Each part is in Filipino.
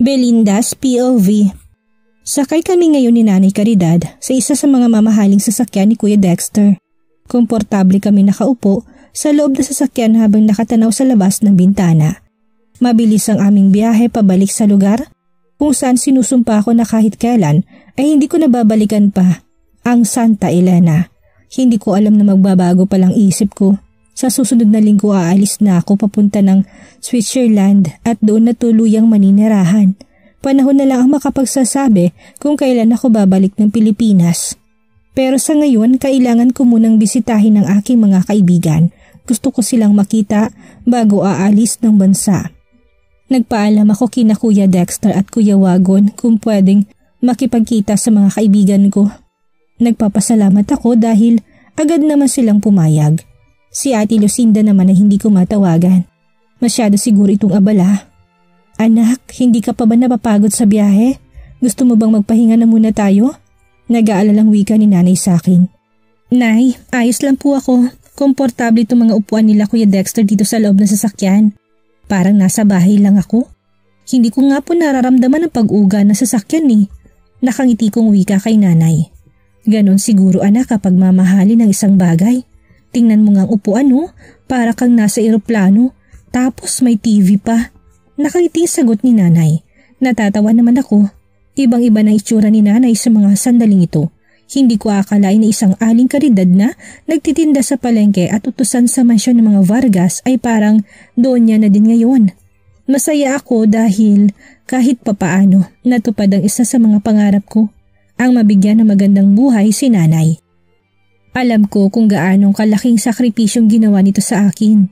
Belinda's POV. Sakay kami ngayon ni Nanay Caridad sa isa sa mga mamahaling sasakyan ni Kuya Dexter. Komportable kami nakaupo sa loob ng sasakyan habang nakatanaw sa labas ng bintana. Mabilis ang aming biyahe pabalik sa lugar kung saan sinusumpa ko na kahit kailan ay hindi ko nababalikan pa, ang Santa Elena. Hindi ko alam na magbabago palang isip ko. Sa susunod na linggo aalis na ako papunta ng Switzerland at doon na tuluyang maninirahan. Panahon na lang ang makapagsasabi kung kailan ako babalik ng Pilipinas. Pero sa ngayon, kailangan ko munang bisitahin ang aking mga kaibigan. Gusto ko silang makita bago aalis ng bansa. Nagpaalam ako kina Kuya Dexter at Kuya Wagon kung pwedeng makipagkita sa mga kaibigan ko. Nagpapasalamat ako dahil agad naman silang pumayag. Si Ate Lucinda naman ay hindi ko matawagan. Masyado siguro itong abala. Anak, hindi ka pa ba napapagod sa biyahe? Gusto mo bang magpahinga na muna tayo? Nag-aalalang wika ni Nanay sa akin. Nay, ayos lang po ako. Komportable itong mga upuan nila Kuya Dexter dito sa loob ng sasakyan. Parang nasa bahay lang ako. Hindi ko nga po nararamdaman ang pag-uga na sasakyan eh. Nakangiti kong wika kay Nanay. Ganon siguro anak kapag mamahalin ng isang bagay. Tingnan mo nga ang upuan para kang nasa eroplano, tapos may TV pa. Nakangiti sagot ni Nanay. Natatawa naman ako. Ibang-iba na itsura ni Nanay sa mga sandaling ito. Hindi ko akalain na isang aling Caridad na nagtitinda sa palengke at utusan sa mansyon ng mga Vargas ay parang donya na din ngayon. Masaya ako dahil kahit papaano natupad ang isa sa mga pangarap ko, ang mabigyan ng magandang buhay si Nanay. Alam ko kung gaanong kalaking sakripisyong ginawa nito sa akin.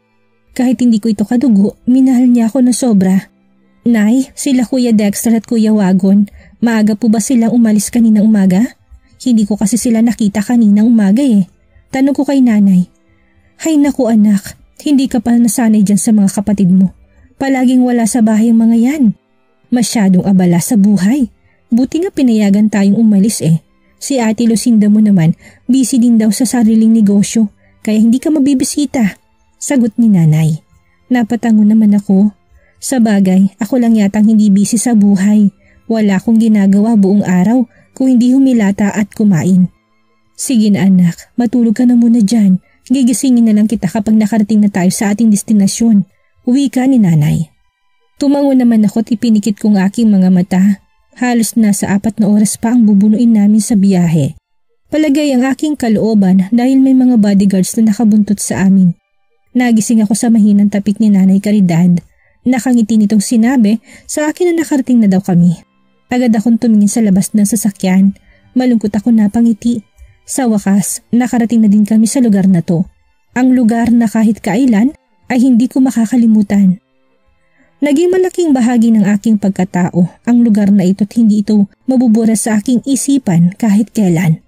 Kahit hindi ko ito kadugo, minahal niya ako na sobra. Nay, sila Kuya Dexter at Kuya Wagon, maaga po ba silang umalis kaninang umaga? Hindi ko kasi sila nakita kaninang umaga eh. Tanong ko kay Nanay. Hay naku anak, hindi ka pa nasanay dyan sa mga kapatid mo. Palaging wala sa bahay ang mga yan. Masyadong abala sa buhay. Buti nga pinayagan tayong umalis eh. Si Ate Lucinda mo naman, busy din daw sa sariling negosyo, kaya hindi ka mabibisita. Sagot ni Nanay. Napatango naman ako. Sa bagay, ako lang yatang hindi busy sa buhay. Wala akong ginagawa buong araw kung hindi humilata at kumain. Sige na anak, matulog ka na muna dyan. Gigisingin na lang kita kapag nakarating na tayo sa ating destinasyon. Uwi ka ni Nanay. Tumango naman ako at ipinikit kong aking mga mata. Halos nasa 4 na oras pa ang bubunuin namin sa biyahe. Palagay ang aking kalooban dahil may mga bodyguards na nakabuntot sa amin. Nagising ako sa mahinang tapik ni Nanay Caridad. Nakangiti nitong sinabi sa akin na nakarating na daw kami. Agad akong tumingin sa labas ng sasakyan. Malungkot ako napangiti. Sa wakas, nakarating na din kami sa lugar na to. Ang lugar na kahit kailan ay hindi ko makakalimutan. Naging malaking bahagi ng aking pagkatao ang lugar na ito at hindi ito mabubura sa aking isipan kahit kailan.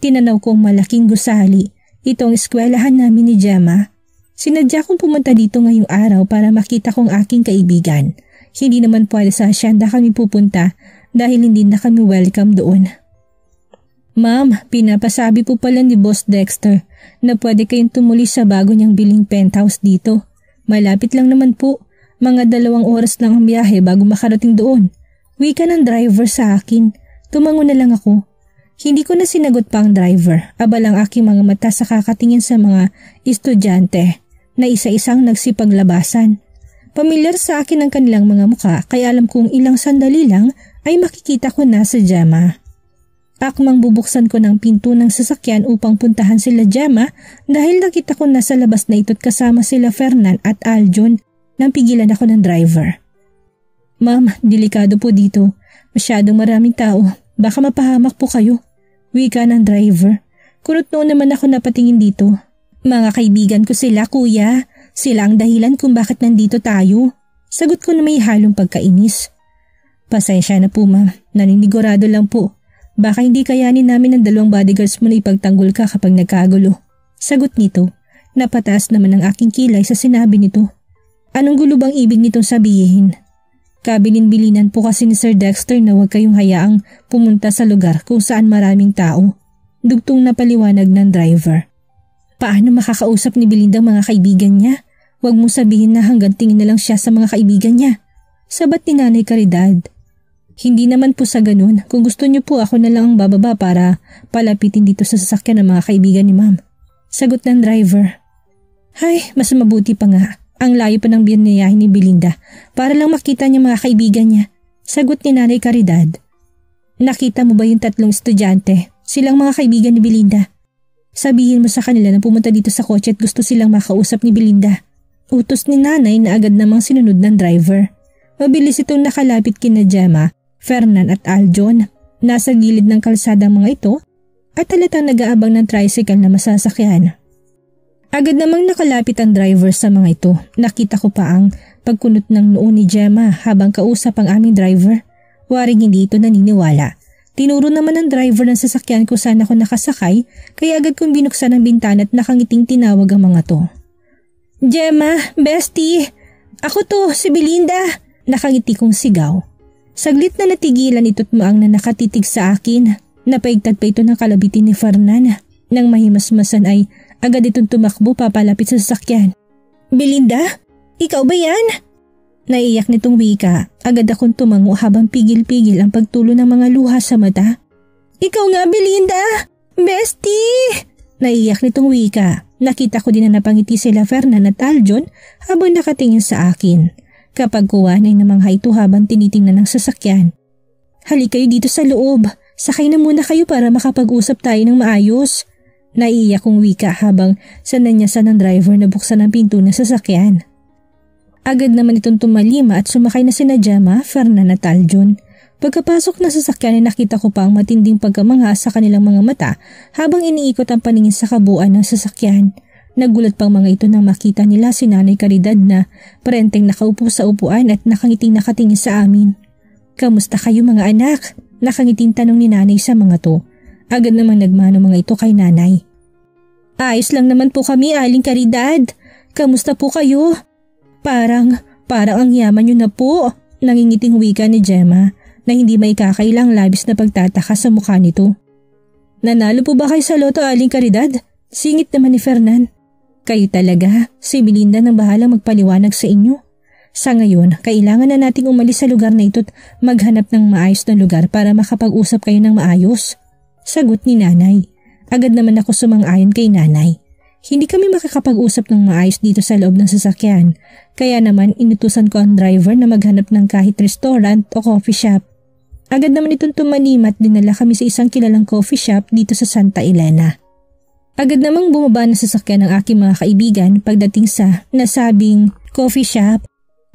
Tinanaw ko ang malaking gusali, itong eskwelahan namin ni Gemma. Sinadya kong pumunta dito ngayong araw para makita kong aking kaibigan. Hindi naman pwede sa hasyenda kami pupunta dahil hindi na kami welcome doon. Ma'am, pinapasabi po pala ni Boss Dexter na pwede kayong tumuli sa bago niyang biling penthouse dito. Malapit lang naman po. Mga 2 oras lang ang biyahe bago makarating doon. Wika ng driver sa akin. Tumango na lang ako. Hindi ko na sinagot pa ang driver. Abalang aking mga mata sa kakatingin sa mga estudyante na isa-isang nagsipaglabasan. Pamilyar sa akin ang kanilang mga muka kaya alam kong ilang sandali lang ay makikita ko na sa Gemma. Akmang bubuksan ko ng pinto ng sasakyan upang puntahan sila Gemma dahil nakita ko na sa labas na ito't kasama sila Fernan at Aljon. Nang pigilan ako ng driver. Ma'am, delikado po dito. Masyadong maraming tao. Baka mapahamak po kayo. Wika ng driver. Kunot noon naman ako napatingin dito. Mga kaibigan ko sila, kuya. Sila ang dahilan kung bakit nandito tayo. Sagot ko na may halong pagkainis. Pasensya na po ma'am. Naninigurado lang po. Baka hindi kayanin namin ng 2 bodyguards mo na ipagtanggol ka kapag nagkagulo. Sagot nito. Napataas naman ang aking kilay sa sinabi nito. Anong gulo bang ibig nitong sabihin? Kabilin-bilinan po kasi ni Sir Dexter na huwag kayong hayaang pumunta sa lugar kung saan maraming tao. Dugtong na paliwanag ng driver. Paano makakausap ni Belinda ang mga kaibigan niya? Huwag mo sabihin na hanggang tingin na lang siya sa mga kaibigan niya. Sabat ni Nanay Caridad. Hindi naman po sa ganun. Kung gusto niyo po ako na lang ang bababa para palapitin dito sa sasakyan ng mga kaibigan ni ma'am. Sagot ng driver. Ay, mas mabuti pa nga. Ang layo pa ng biniyahin ni Belinda para lang makita niya mga kaibigan niya. Sagot ni Nanay Caridad. Nakita mo ba yung 3 estudyante? Silang mga kaibigan ni Belinda. Sabihin mo sa kanila na pumunta dito sa kotse at gusto silang makausap ni Belinda. Utos ni Nanay na agad namang sinunod ng driver. Mabilis itong nakalapit kina Gemma, Fernan at Aljon. Nasa gilid ng kalsadang mga ito at halatang nag-aabang ng tricycle na masasakyan. Agad namang nakalapit ang driver sa mga ito. Nakita ko pa ang pagkunot ng noo ni Gemma habang kausap ang aming driver. Waring hindi ito naniniwala. Tinuro naman ng driver ng sasakyan kung saan ako nakasakay kaya agad kong binuksan ang bintana at nakangiting tinawag ang mga to. Gemma, bestie! Ako to, si Belinda! Nakangiti kong sigaw. Saglit na natigilan ito't maang na nakatitig sa akin. Napaigtad pa ito ng kalabitin ni Fernan. Nang mahimasmasan ay agad itong tumakbo papalapit sa sasakyan. Belinda? Ikaw ba yan? Naiyak nitong wika. Agad akong tumango habang pigil-pigil ang pagtulo ng mga luha sa mata. Ikaw nga, Belinda! Bestie! Naiyak nitong wika. Nakita ko din na napangiti sila Fernan at Aljon habang nakatingin sa akin. Kapag kuwanay namang ito habang tinitingnan ng sasakyan. Halik kayo dito sa loob. Sakay na muna kayo para makapag-usap tayo ng maayos. Naiiyak kong wika habang sananyasan ng driver na buksan ang pinto ng sasakyan. Agad naman itong tumalima at sumakay na sina Gemma, Fernan at Aljon. Pagkapasok ng sasakyan ay nakita ko pa ang matinding pagkamangha sa kanilang mga mata habang iniikot ang paningin sa kabuuan ng sasakyan. Nagulat pang mga ito nang makita nila si Nanay Caridad na parenteng nakaupo sa upuan at nakangiting nakatingin sa amin. Kamusta kayo mga anak? Nakangiting tanong ni Nanay sa mga to. Agad namang nagmano mga ito kay Nanay. Ayos lang naman po kami, Aling Caridad. Kamusta po kayo? Parang ang yaman nyo na po. Nangingiting wika ni Gemma na hindi maikakailang labis na pagtataka sa mukha nito. Nanalo po ba kayo sa loto, Aling Caridad? Singit naman ni Fernan. Kayo talaga, si Belinda nang bahalang magpaliwanag sa inyo. Sa ngayon, kailangan na nating umalis sa lugar na ito at maghanap ng maayos na lugar para makapag-usap kayo ng maayos. Sagot ni Nanay. Agad naman ako sumang-ayon kay Nanay. Hindi kami makakapag-usap ng maayos dito sa loob ng sasakyan, kaya naman inutusan ko ang driver na maghanap ng kahit restaurant o coffee shop. Agad naman itong tumanimat at dinala kami sa isang kilalang coffee shop dito sa Santa Elena. Agad namang bumaba na sasakyan ng aking mga kaibigan pagdating sa nasabing coffee shop.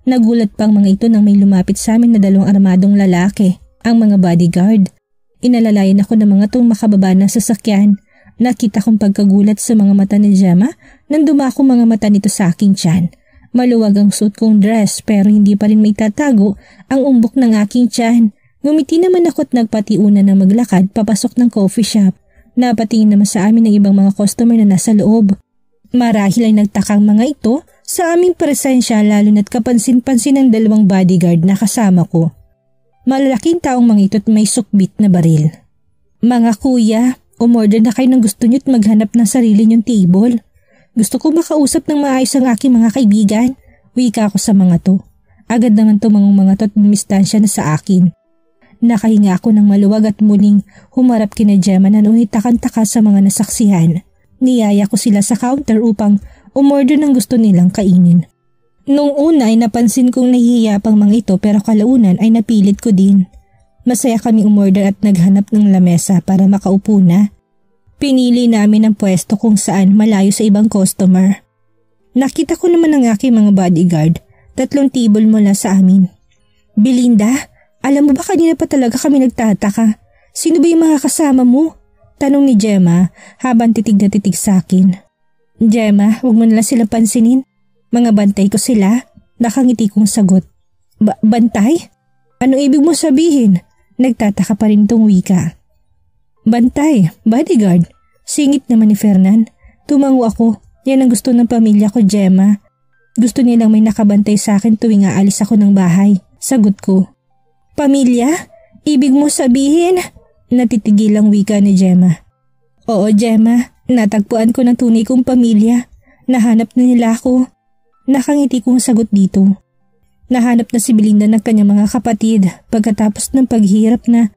Nagulat pang mga ito nang may lumapit sa amin na 2 armadong lalaki, ang mga bodyguard. Inalalayan ako ng mga tong makababa na sasakyan. Nakita kong pagkagulat sa mga mata ni Gemma nang dumako mga mata nito sa aking tiyan. Maluwag ang suot kong dress pero hindi pa rin may tatago ang umbok ng aking tiyan. Ngumiti naman ako at nagpatiuna na maglakad papasok ng coffee shop. Napatingin naman sa amin ng ibang mga customer na nasa loob. Marahil ay nagtakang mga ito sa aming presensya lalo na't kapansin-pansin ng 2 bodyguard na kasama ko. Malalaking taong mga ito at may sukbit na baril. Mga kuya, umorder na kayo ng gusto nyo't maghanap ng sarili nyong table. Gusto ko makausap ng maayos ang aking mga kaibigan. Wika ako sa mga to. Agad naman tumangong mga to at dumistansya na sa akin. Nakahinga ako ng maluwag at muling humarap kina Gemma na ngunit takang-taka sa mga nasaksihan. Niyaya ko sila sa counter upang umorder ng gusto nilang kainin. Nung una ay napansin kong nahihiya pang mga ito pero kalaunan ay napilit ko din. Masaya kami umorder at naghanap ng lamesa para makaupo na. Pinili namin ang pwesto kung saan malayo sa ibang customer. Nakita ko naman ang aking mga bodyguard, 3 table mula sa amin. Belinda, alam mo ba kanina pa talaga kami nagtataka? Sino ba yung mga kasama mo? Tanong ni Gemma habang titig na titig sa akin. Gemma, huwag mo nalang sila pansinin. Mga bantay ko sila. Nakangiti kong sagot. Bantay? Ano ibig mo sabihin? Nagtataka pa rin itong wika. Bantay, bodyguard. Singit naman ni Fernan. Tumango ako. Yan ang gusto ng pamilya ko, Gemma. Gusto nilang may nakabantay sa akin tuwing aalis ako ng bahay. Sagot ko. Pamilya? Ibig mo sabihin? Natitigil ang wika ni Gemma. Oo, Gemma. Natagpuan ko ng tunay kong pamilya. Nahanap na nila ako. Nakangiti kong sagot dito. Nahanap na si Belinda ng kanyang mga kapatid pagkatapos ng paghihirap na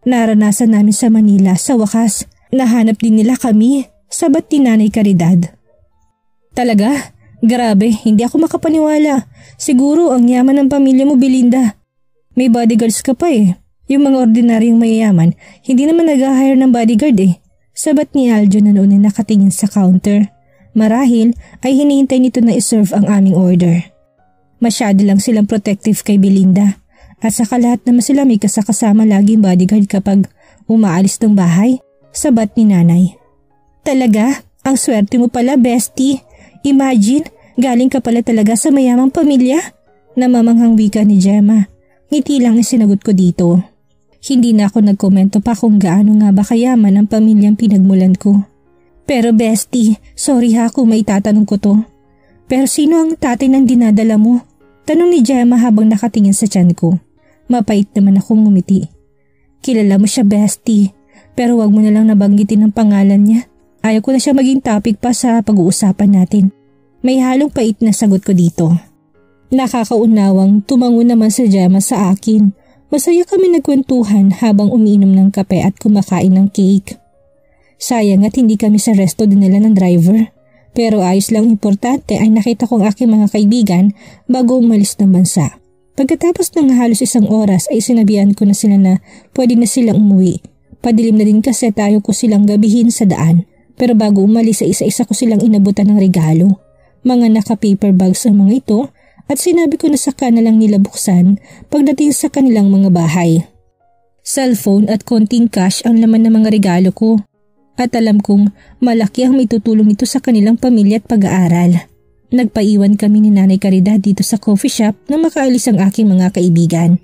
naranasan namin sa Manila. Sa wakas, nahanap din nila kami, sabat ni Nanay Caridad. Talaga? Grabe, hindi ako makapaniwala. Siguro ang yaman ng pamilya mo, Belinda. May bodyguards ka pa eh. Yung mga ordinaryong mayayaman, hindi naman nag-hire ng bodyguard eh. Sabat ni Aljo na noon ay nakatingin sa counter. Marahil ay hinihintay nito na iserve ang aming order. Masyado lang silang protective kay Belinda. At saka lahat naman sila may kasakasama laging bodyguard kapag umaalis ng bahay, sabat ni Nanay. Talaga? Ang swerte mo pala, bestie. Imagine, galing ka pala talaga sa mayamang pamilya? Namamanghang wika ni Gemma. Ngiti lang ang sinagot ko dito. Hindi na ako nagkomento pa kung gaano nga ba kayaman ang pamilyang pinagmulan ko. Pero bestie, sorry ha kung may tatanong ko to. Pero sino ang tatay ng dinadala mo? Tanong ni Gemma habang nakatingin sa tiyan ko. Mapait naman akong ngumiti. Kilala mo siya, bestie, pero wag mo na lang nabanggitin ang pangalan niya. Ayaw ko na siya maging topic pa sa pag-uusapan natin. May halong pait na sagot ko dito. Nakakaunawang tumango naman si Gemma sa akin. Masaya kami nagkwentuhan habang umiinom ng kape at kumakain ng cake. Sayang at hindi kami sa resto dinala ng driver. Pero ayos lang, importante ay nakita ko ang aking mga kaibigan bago umalis ng bansa. Pagkatapos ng halos 1 oras ay sinabihan ko na sila na pwede na silang umuwi. Padilim na din kasi tayo ko silang gabihin sa daan. Pero bago umalis ay isa-isa ko silang inabutan ng regalo. Mga naka-paper bags ang mga ito at sinabi ko na saka na lang nila buksan pagdating sa kanilang mga bahay. Cellphone at konting cash ang laman ng mga regalo ko. At alam kong malaki ang maitutulong nito sa kanilang pamilya at pag-aaral. Nagpaiwan kami ni Nanay Caridad dito sa coffee shop na makaalis ang aking mga kaibigan.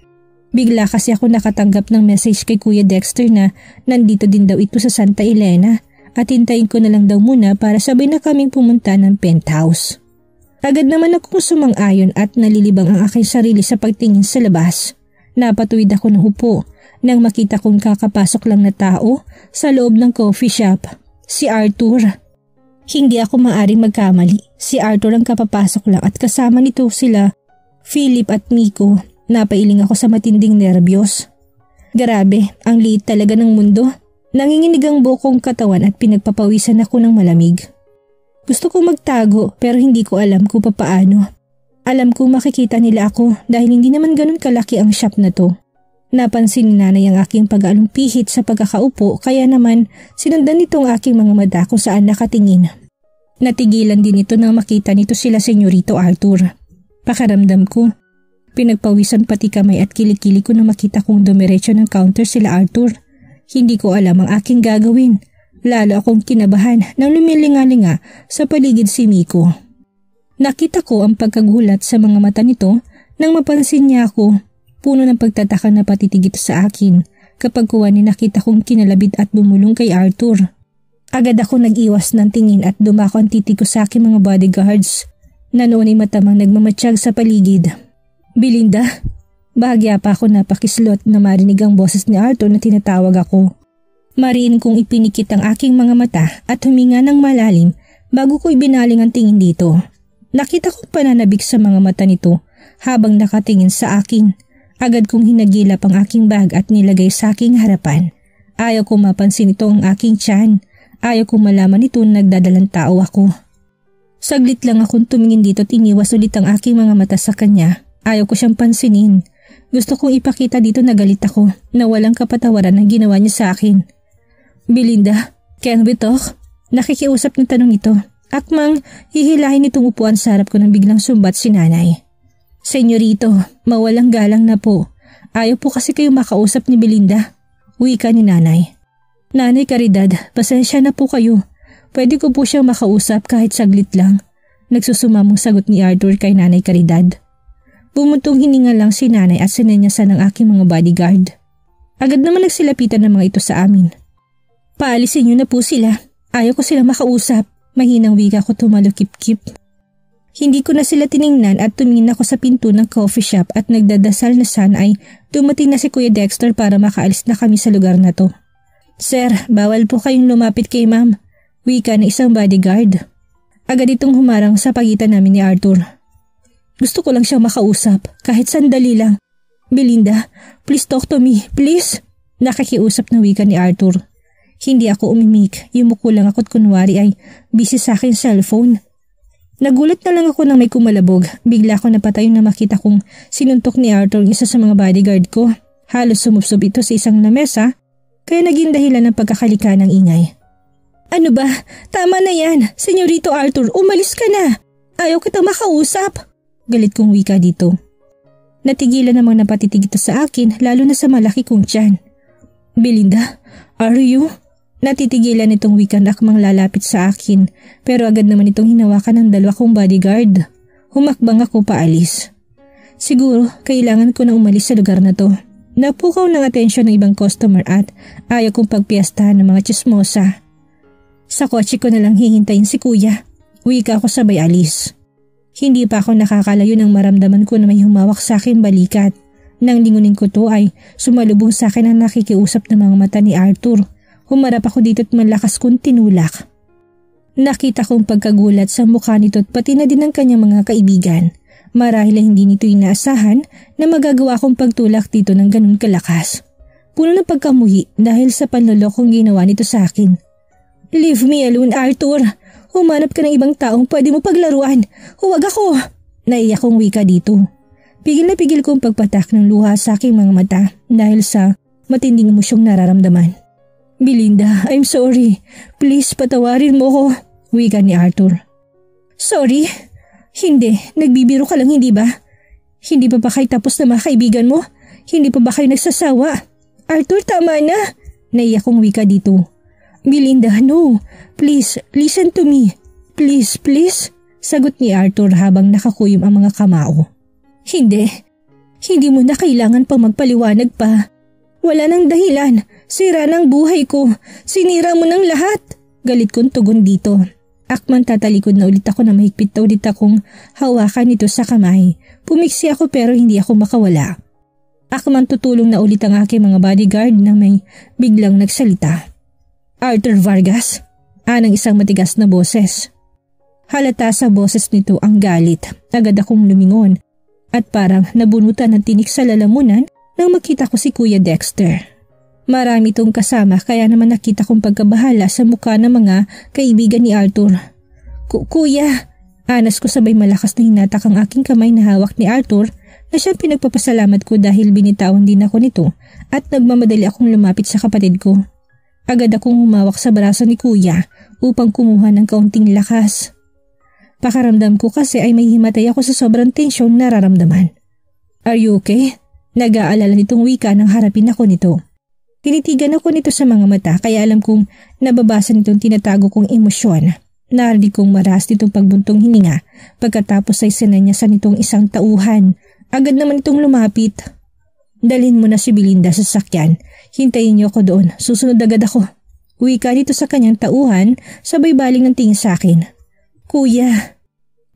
Bigla kasi ako nakatanggap ng message kay Kuya Dexter na nandito din daw ito sa Santa Elena at hintayin ko na lang daw muna para sabay na kaming pumunta ng penthouse. Agad naman akong sumang-ayon at nalilibang ang aking sarili sa pagtingin sa labas. Napatuwid ako ng upo nang makita kong kakapasok lang na tao sa loob ng coffee shop. Si Arthur. Hindi ako maaring magkamali. Si Arthur ang kapapasok lang at kasama nito sila Philip at Miko. Napailing ako sa matinding nerbiyos. Grabe, ang liit talaga ng mundo. Nanginginig ang bukong katawan at pinagpapawisan ako ng malamig. Gusto kong magtago pero hindi ko alam kung papaano. Alam kong makikita nila ako dahil hindi naman ganun kalaki ang shop na to. Napansin ni Nanay ang aking pag-alumpihit sa pagkakaupo kaya naman sinundan nitong aking mga mata kung saan nakatingin. Natigilan din ito nang makita nito sila Senyorito Arthur. Pakaramdam ko. Pinagpawisan pati kamay at kilikili ko na makita kong dumiretso ng counter sila Arthur. Hindi ko alam ang aking gagawin. Lalo akong kinabahan nang lumilinga-linga sa paligid si Miko. Nakita ko ang pagkagulat sa mga mata nito nang mapansin niya ako. Puno ng pagtataka na patitigit sa akin kapag kuha ni nakita kong kinalabit at bumulong kay Arthur. Agad ako nag-iwas ng tingin at dumako ang titig ko sa aking mga bodyguards na noon ay matamang nagmamatsyag sa paligid. Belinda, bahagya pa ako napakislot na marinig ang boses ni Arthur na tinatawag ako. Mariin kong ipinikit ang aking mga mata at huminga ng malalim bago ko ibinaling ang tingin dito. Nakita kong pananabik sa mga mata nito habang nakatingin sa akin. Agad kong hinagilap ang aking bag at nilagay sa aking harapan. Ayaw kong mapansin ito ang aking tiyan. Ayaw kong malaman ito na nagdadalang tao ako. Saglit lang akong tumingin dito at iniwas ulit ang aking mga mata sa kanya. Ayaw ko siyang pansinin. Gusto kong ipakita dito na galit ako na walang kapatawaran ang ginawa niya sa akin. Belinda, can we talk? Nakikiusap ng tanong ito. Akmang hihilahin itong upuan sa harap ko nang biglang sumbat si Nanay. Senyorito, mawalang galang na po. Ayaw po kasi kayo makausap ni Belinda. Wika ni Nanay. Nanay Caridad, pasensya na po kayo. Pwede ko po siyang makausap kahit saglit lang. Nagsusumamong sagot ni Arthur kay Nanay Caridad. Bumuntong hininga lang si Nanay at sinenyasan ng aking mga bodyguard. Agad naman nagsilapitan ng mga ito sa amin. Paalisin niyo na po sila. Ayaw ko sila makausap. Mahinang wika ko tumalukip-kip. Hindi ko na sila tiningnan at tumingin ako sa pinto ng coffee shop at nagdadasal na sana ay dumating na si Kuya Dexter para makaalis na kami sa lugar na to. Sir, bawal po kayong lumapit kay ma'am. Wika na isang bodyguard. Agad itong humarang sa pagitan namin ni Arthur. Gusto ko lang siyang makausap, kahit sandali lang. Belinda, please talk to me, please. Nakikiusap na wika ni Arthur. Hindi ako umimik, yumuko lang ako't kunwari ay busy sa akin cellphone. Nagulat na lang ako nang may kumalabog. Bigla ko napatayo na makita kong sinuntok ni Arthur ang isa sa mga bodyguard ko. Halos sumubsob ito sa isang lamesa, kaya naging dahilan ng pagkakalika ng ingay. Ano ba? Tama na yan. Senyorito Arthur, umalis ka na. Ayaw kitang makausap. Galit kong wika dito. Natigilan namang napatitig ito sa akin, lalo na sa malaki kong tiyan. Belinda, are you? Natitigilan itong wika na akmang lalapit sa akin, pero agad naman itong hinawakan ng dalawa kong bodyguard. Humakbang ako paalis. Siguro, kailangan ko na umalis sa lugar na to. Napukaw ng atensyon ng ibang customer at ayaw kong pagpiyastahan ng mga chismosa. Sa kotse ko na lang hihintayin si kuya. Wika ako sabay alis. Hindi pa ako nakakalayo nang maramdaman ko na may humawak sa akin balikat. Nang lingunin ko to ay sumalubong sa akin ang nakikiusap ng mga mata ni Arthur. Humarap ako dito at malakas kong tinulak. Nakita kong pagkagulat sa mukha nito at pati na din ng kanyang mga kaibigan. Marahil hindi nito inaasahan na magagawa akong pagtulak dito ng ganun kalakas. Puno ng pagkamuhi dahil sa panlolokong ginawa nito sa akin. Leave me alone, Arthur. Humanap ka ng ibang taong pwede mo paglaruan. Huwag ako. Naiyak kong wika dito. Pigil na pigil kong pagpatak ng luha sa aking mga mata dahil sa matinding emosyong nararamdaman. Belinda, I'm sorry. Please patawarin mo ko. Wika ni Arthur. Sorry? Hindi. Nagbibiro ka lang, hindi ba? Hindi pa ba kayo tapos na mga kaibigan mo? Hindi pa ba kayo nagsasawa? Arthur, tama na. Naiyak kong wika dito. Belinda, no. Please, listen to me. Please, please. Sagot ni Arthur habang nakakuyom ang mga kamao. Hindi. Hindi mo na kailangan pang magpaliwanag pa. Wala nang dahilan. Sira ng buhay ko. Sinira mo ng lahat. Galit kong tugon dito. Akman tatalikod na ulit ako na mahigpit na ulit akong hawakan nito sa kamay. Pumiksi ako pero hindi ako makawala. Akman tutulong na ulit ang aking mga bodyguard na may biglang nagsalita. Arthur Vargas, anang isang matigas na boses. Halata sa boses nito ang galit. Agad akong lumingon at parang nabunutan ng tinik sa lalamunan nang makita ko si Kuya Dexter. Marami itong kasama kaya naman nakita kong pagkabahala sa mukha ng mga kaibigan ni Arthur. Kuya, anas ko sabay malakas na hinatak ang aking kamay na hawak ni Arthur na siyang pinagpapasalamat ko dahil binitawan din ako nito at nagmamadali akong lumapit sa kapatid ko. Agad akong humawak sa braso ni Kuya upang kumuha ng kaunting lakas. Pakaramdam ko kasi ay may himatay ako sa sobrang tensyon nararamdaman. Are you okay? Nag-aalala nitong wika nang harapin ako nito. Tinitigan ako nito sa mga mata kaya alam kong nababasa nitong tinatago kong emosyon. Narinig kong maras nitong pagbuntong hininga pagkatapos ay sinanyasan nitong isang tauhan. Agad naman itong lumapit. Dalhin mo na si Belinda sa sasakyan. Hintayin niyo ako doon. Susunod agad ako. Wika dito sa kanyang tauhan, sabay baling ng tingin sa akin. Kuya.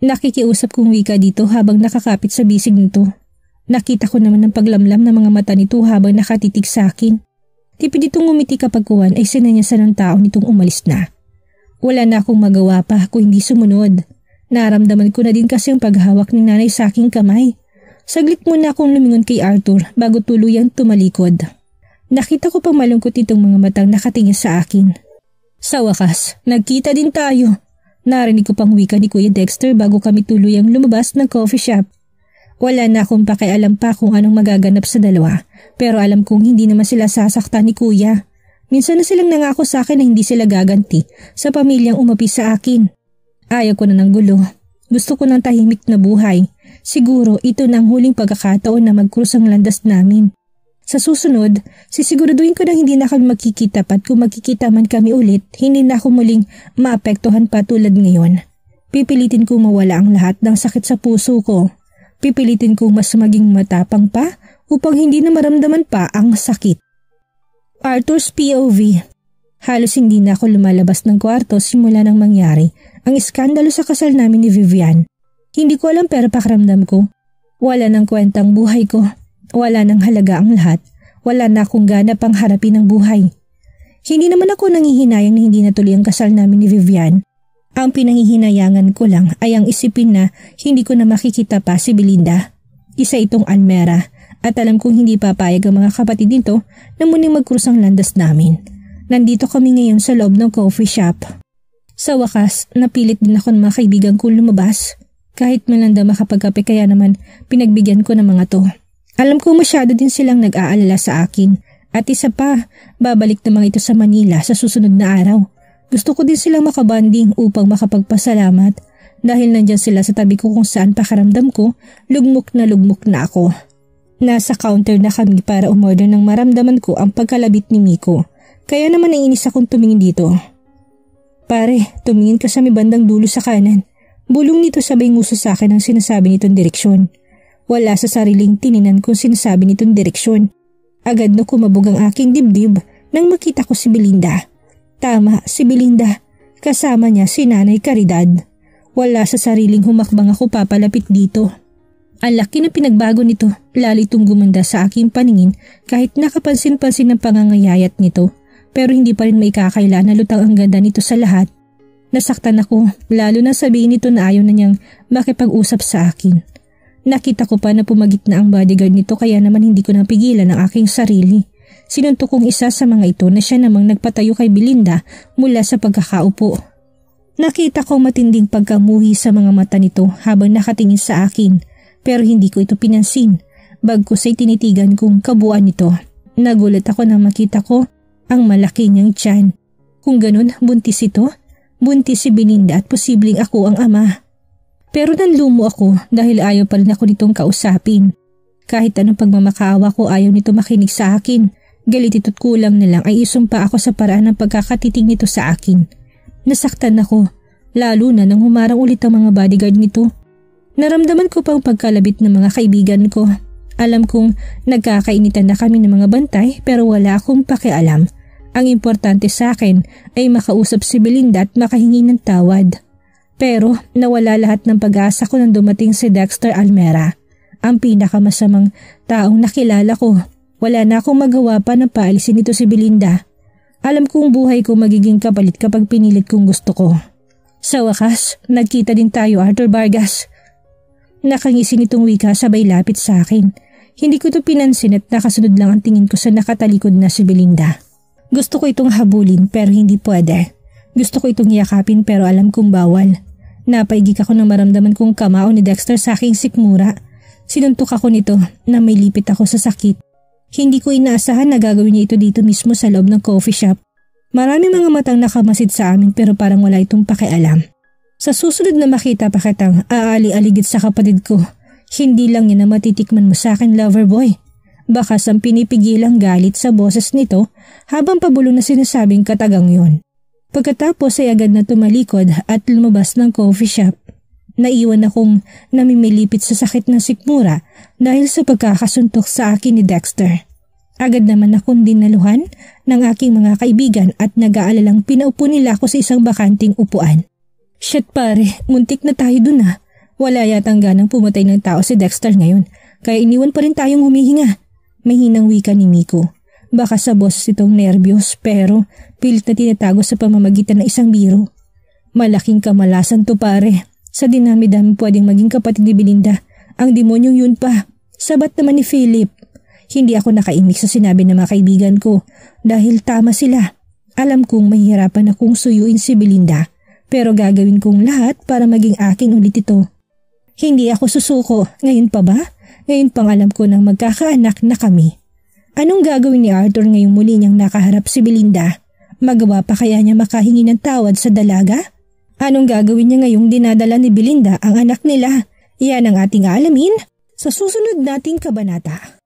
Nakikiusap kong wika dito habang nakakapit sa bisig nito. Nakita ko naman ng paglamlam ng mga mata nito habang nakatitig sa akin. Tipid itong ngumiti kapag kuwan ay sinanyasan ng tao nitong umalis na. Wala na akong magawa pa kung hindi sumunod. Naramdaman ko na din kasi ang paghawak ni nanay sa aking kamay. Saglit muna akong lumingon kay Arthur bago tuluyang tumalikod. Nakita ko pang malungkot itong mga matang nakatingin sa akin. Sa wakas, nagkita din tayo. Narinig ko pang wika ni Kuya Dexter bago kami tuluyang lumabas ng coffee shop. Wala na akong pakialam pa kung anong magaganap sa dalawa, pero alam kong hindi naman sila sasaktan ni Kuya. Minsan na silang nangako sa akin na hindi sila gaganti sa pamilyang umapi sa akin. Ayaw ko na ng gulo. Gusto ko ng tahimik na buhay. Siguro ito na ang huling pagkakataon na magkrus ang landas namin. Sa susunod, sisiguraduhin ko na hindi na kami magkikita at kung magkikita man kami ulit, hindi na ako muling maapektuhan pa tulad ngayon. Pipilitin ko mawala ang lahat ng sakit sa puso ko. Pipilitin ko mas maging matapang pa upang hindi na maramdaman pa ang sakit. Arthur's POV. Halos hindi na ako lumalabas ng kwarto simula nang mangyari ang iskandalo sa kasal namin ni Vivian. Hindi ko alam pero pakiramdam ko. Wala nang kwentang buhay ko. Wala nang halaga ang lahat. Wala na akong gana pang harapin ang buhay. Hindi naman ako nanghihinayang na hindi natuloy ang kasal namin ni Vivian. Ang pinanghihinayangan ko lang ay ang isipin na hindi ko na makikita pa si Belinda. Isa itong Almera at alam kong hindi papayag ang mga kapatid nito na muling magkrus ang landas namin. Nandito kami ngayon sa loob ng coffee shop. Sa wakas, napilit din ako ng mga kaibigan ko lumabas. Kahit malanda makapagkape kaya naman pinagbigyan ko ng mga to. Alam ko masyado din silang nag-aalala sa akin. At isa pa, babalik na mga ito sa Manila sa susunod na araw. Gusto ko din silang makabanding upang makapagpasalamat dahil nandyan sila sa tabi ko kung saan pakaramdam ko, lugmok na ako. Nasa counter na kami para umorder ng maramdaman ko ang pagkalabit ni Miko. Kaya naman naiinis akong tumingin dito. Pare, tumingin ka sa may bandang dulo sa kanan. Bulong nito sabay nguso sa akin ang sinasabi nitong direksyon. Wala sa sariling tininan kung sinasabi nitong direksyon. Agad na kumabog ang aking dibdib nang makita ko si Belinda. Tama, si Belinda. Kasama niya si Nanay Caridad. Wala sa sariling humakbang ako papalapit dito. Ang laki na pinagbago nito, lalo itong gumanda sa aking paningin kahit nakapansin-pansin ng pangangayayat nito. Pero hindi pa rin may kakaila na lutang ang ganda nito sa lahat. Nasaktan ako, lalo na sabihin nito na ayaw na niyang makipag-usap sa akin. Nakita ko pa na pumagit na ang bodyguard nito kaya naman hindi ko napigilan ang aking sarili. Sinuntok kong isa sa mga ito na siya namang nagpatayo kay Belinda mula sa pagkakaupo. Nakita ko matinding pagkamuhi sa mga mata nito habang nakatingin sa akin pero hindi ko ito pinansin. Bagkus ay tinitigan kong kabuuan nito. Nagulat ako nang makita ko ang malaki niyang tiyan. Kung ganun, buntis ito. Buntis si Belinda at posibleng ako ang ama. Pero nanlumo ako dahil ayaw pa rin ako nitong kausapin. Kahit anong pagmamakaawa ko ayaw nito makinig sa akin. Galit ito't kulang na lang ay isumpa ako sa paraan ng pagkakatitig nito sa akin. Nasaktan ako, lalo na nang humarang ulit ang mga bodyguard nito. Naramdaman ko pang pagkalabit ng mga kaibigan ko. Alam kong nagkakainitan na kami ng mga bantay pero wala akong pakialam. Ang importante sa akin ay makausap si Belinda at makahingi ng tawad. Pero nawala lahat ng pag-asa ko nang dumating si Dexter Almera. Ang pinakamasamang taong nakilala ko. Wala na akong magawa pa na paalisin ito si Belinda. Alam kong buhay ko magiging kapalit kapag pinilit kong gusto ko. Sa wakas, nagkita din tayo, Arthur Vargas. Nakangisi nitong wika sabay lapit sa akin. Hindi ko ito pinansin at nakasunod lang ang tingin ko sa nakatalikod na si Belinda. Gusto ko itong habulin pero hindi pwede. Gusto ko itong yakapin pero alam kong bawal. Napaigik ako nang maramdaman kong kamao ni Dexter sa aking sikmura. Sinuntok ako nito na may lipit ako sa sakit. Hindi ko inaasahan na gagawin niya ito dito mismo sa loob ng coffee shop. Maraming mga matang nakamasid sa amin pero parang wala itong pakialam. Sa susunod na makita pa kitang aali-aligid sa kapatid ko, hindi lang yan na matitikman mo sa akin, lover boy. Bakas ang pinipigilang galit sa boses nito habang pabulong na sinasabing katagang yon. Pagkatapos ay agad na tumalikod at lumabas ng coffee shop. Naiwan akong namimilipit sa sakit ng sikmura dahil sa pagkakasuntok sa akin ni Dexter. Agad naman akong dinaluhan ng aking mga kaibigan at nag-aalalang pinaupo nila ako sa isang bakanting upuan. Shit pare, muntik na tayo dun ah. Wala yatang ganang pumatay ng tao si Dexter ngayon kaya iniwan pa rin tayong humihinga. Mahinang wika ni Miko. Baka sa boses itong nerbiyos pero pilit na tinatago sa pamamagitan ng isang biro. Malaking kamalasan to pare. Sa dinami-dami pwedeng maging kapatid ni Belinda. Ang demonyong yun pa. Sabat naman ni Philip. Hindi ako nakaimik sa sinabi ng mga kaibigan ko dahil tama sila. Alam kong mahihirapan akong suyuin si Belinda pero gagawin kong lahat para maging akin ulit ito. Hindi ako susuko. Ngayon pa ba? Ngayon pang alam ko nang magkakaanak na kami. Anong gagawin ni Arthur ngayong muli niyang nakaharap si Belinda? Magawa pa kaya niya makahingi ng tawad sa dalaga? Anong gagawin niya ngayong dinadala ni Belinda ang anak nila? Yan ang ating alamin sa susunod nating kabanata.